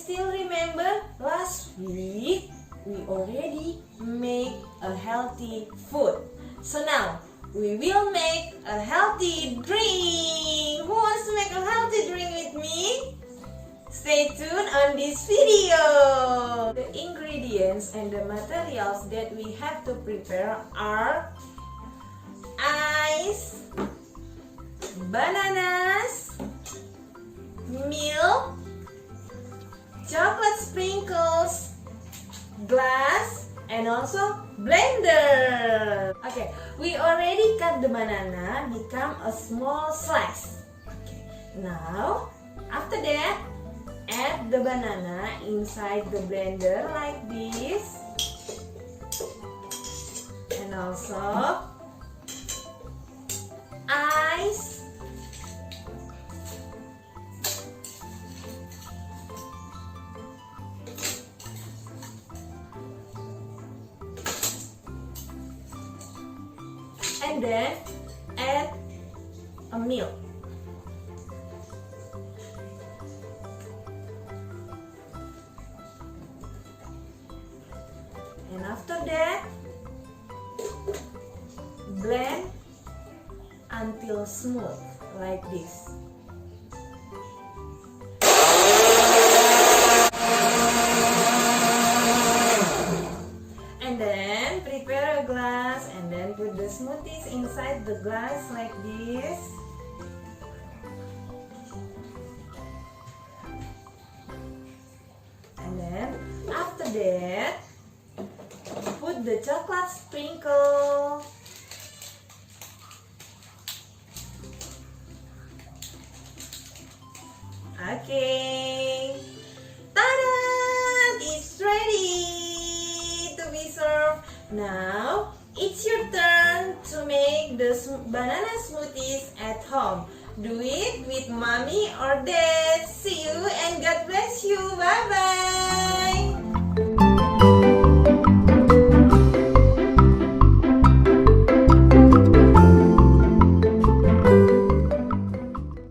still remember last week we already make a healthy food. So now we will make a healthy drink. Who wants to make a healthy drink with me? Stay tuned on this video. The ingredients and the materials that we have to prepare are ice, bananas, milk, chocolate sprinkles, glass, and also blender. Okay, we already cut the banana become a small slice. Okay, now after that, add the banana inside the blender like this, and also ice, and then add a milk. And after that, blend until smooth like this. And then prepare a glass and then put the smoothies inside the glass like this. And then after that, put the chocolate sprinkle. Okay, ta-da! It's ready to be served. Now it's your turn to make the banana smoothies at home. Do it with mommy or dad. See you and God bless you. Bye bye.